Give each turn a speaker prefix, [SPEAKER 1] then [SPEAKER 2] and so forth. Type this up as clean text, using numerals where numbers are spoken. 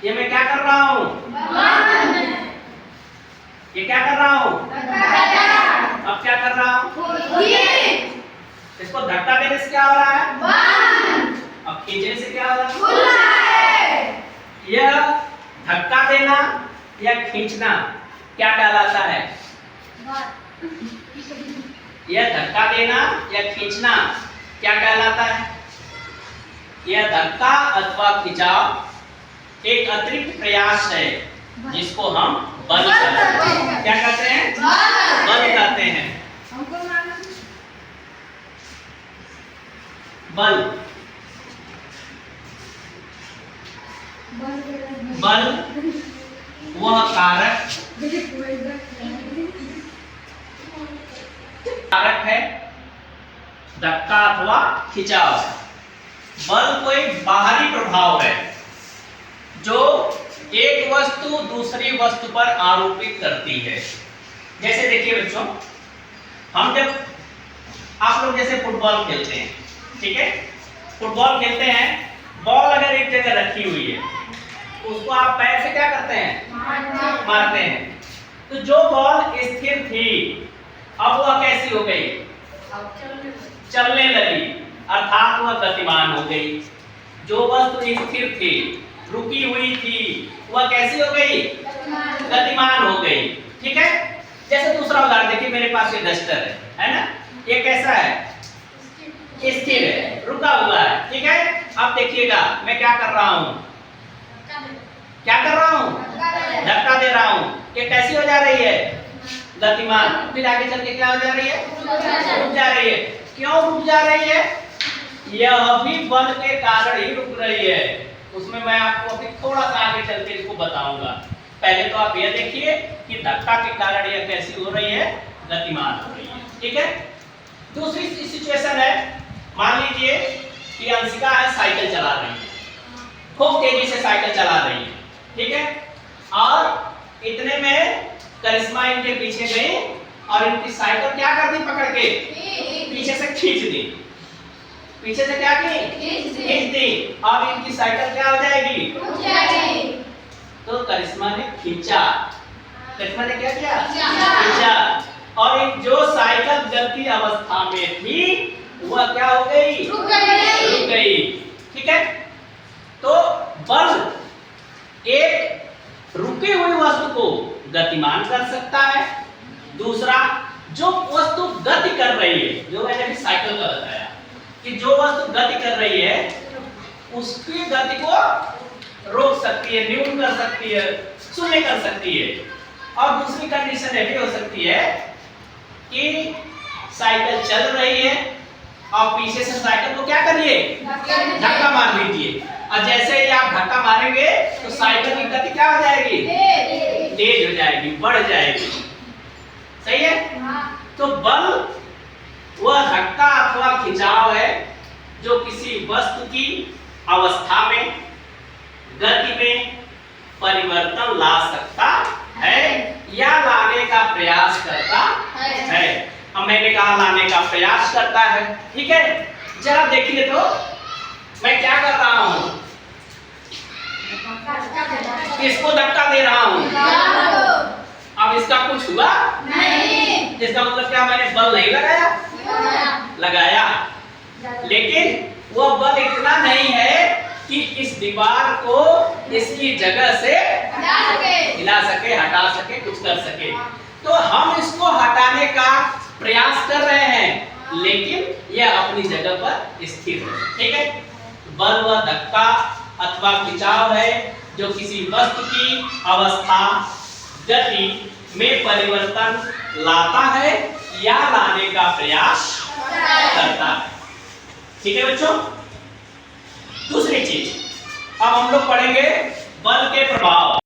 [SPEAKER 1] ये मैं क्या कर रहा हूँ? ये क्या कर रहा हूँ? अब क्या कर रहा हूँ? इसको धक्का देने से क्या हो रहा है? अब खींचने से क्या हो रहा है? यह धक्का देना या खींचना क्या कहलाता है? यह धक्का देना या खींचना क्या कहलाता है? यह धक्का अथवा खिंचाव एक अतिरिक्त प्रयास है जिसको हम बल कहते हैं। क्या कहते हैं? बल कहते हैं। बल बल वह कारक है धक्का अथवा खिंचाव। बल कोई बाहरी प्रभाव है जो एक वस्तु दूसरी वस्तु पर आरोपित करती है। जैसे देखिए बच्चों, हम जब आप लोग जैसे फुटबॉल खेलते हैं, ठीक है, फुटबॉल खेलते हैं, बॉल अगर एक जगह रखी हुई है उसको आप पैर से क्या करते हैं? मारते हैं। तो जो बॉल स्थिर थी अब वह कैसी हो गई? चलने लगी, अर्थात वह गतिमान हो गई। जो वस्तु स्थिर थी, रुकी हुई थी, वह कैसी हो गई? गतिमान हो गई। ठीक है। जैसे दूसरा उदाहरण देखिए, मेरे पास ये डस्टर है ना, ये कैसा है? स्थिर है, रुका हुआ है। ठीक है। अब देखिएगा मैं क्या कर रहा हूँ? क्या कर रहा हूँ? धक्का दे रहा हूँ। ये कैसी हो जा रही है? गतिमान। फिर आगे चल के क्या हो जा रही है? रुक जा रही है। क्यों रुक जा रही है? यह भी बल के कारण ही रुक रही है। उसमें मैं आपको अभी थोड़ा सा आगे चल के इसको बताऊंगा। पहले तो आप यह देखिए कि धक्का के कारण यह कैसी हो रही है? गतिमान हो रही है। ठीक है। दूसरी सिचुएशन है, मान लीजिए कि अंशिका है, साइकिल चला रही है, खूब तेजी से साइकिल चला रही है। ठीक है। और इतने में करिश्मा इनके पीछे गई और इनकी साइकिल क्या कर दी? पकड़ के पीछे से खींच दी। पीछे से क्या की? खींच दी। अब इनकी साइकिल क्या हो जाएगी? तो करिश्मा ने खींचा। करिश्मा ने क्या किया? खींचा। और जो साइकिल चलती अवस्था में थी वह क्या हो गई? रुक गई। ठीक है। तो बल एक रुकी हुई वस्तु को गतिमान कर सकता है। दूसरा, जो वस्तु गति कर रही है, जो मैंने अभी साइकिल का बताया कि जो वस्तु गति कर रही है उसकी गति को रोक सकती है, न्यून कर सकती है, शून्य कर सकती है। और दूसरी कंडीशन ये भी हो सकती है कि साइकिल चल रही है और पीछे से साइकिल को क्या करिए? धक्का मार दीजिए। और जैसे ही आप धक्का मारेंगे तो साइकिल की गति क्या हो जाएगी? तेज हो जाएगी, बढ़ जाएगी। सही है। तो बल वह धक्का अथवा खिंचाव है जो किसी वस्तु की अवस्था में, गति में परिवर्तन ला सकता है या लाने का प्रयास करता है। अब मैंने कहा लाने का प्रयास करता है। ठीक है। जरा देखिए तो मैं क्या कर रहा हूं? इसको धक्का दे रहा हूं। अब इसका कुछ हुआ नहीं। इसका मतलब क्या? मैंने बल नहीं लगाया? लगाया, लेकिन वह बल इतना नहीं है कि इस दीवार को इसकी जगह से हिला सके, हटा सके, कुछ कर सके। तो हम इसको हटाने का प्रयास कर रहे हैं लेकिन यह अपनी जगह पर स्थिर है। ठीक है। बल व धक्का अथवा खिंचाव है जो किसी वस्तु की अवस्था, गति में परिवर्तन लाता है या लाने का प्रयास करता है। ठीक है बच्चों। दूसरी चीज अब हम लोग पढ़ेंगे बल के प्रभाव।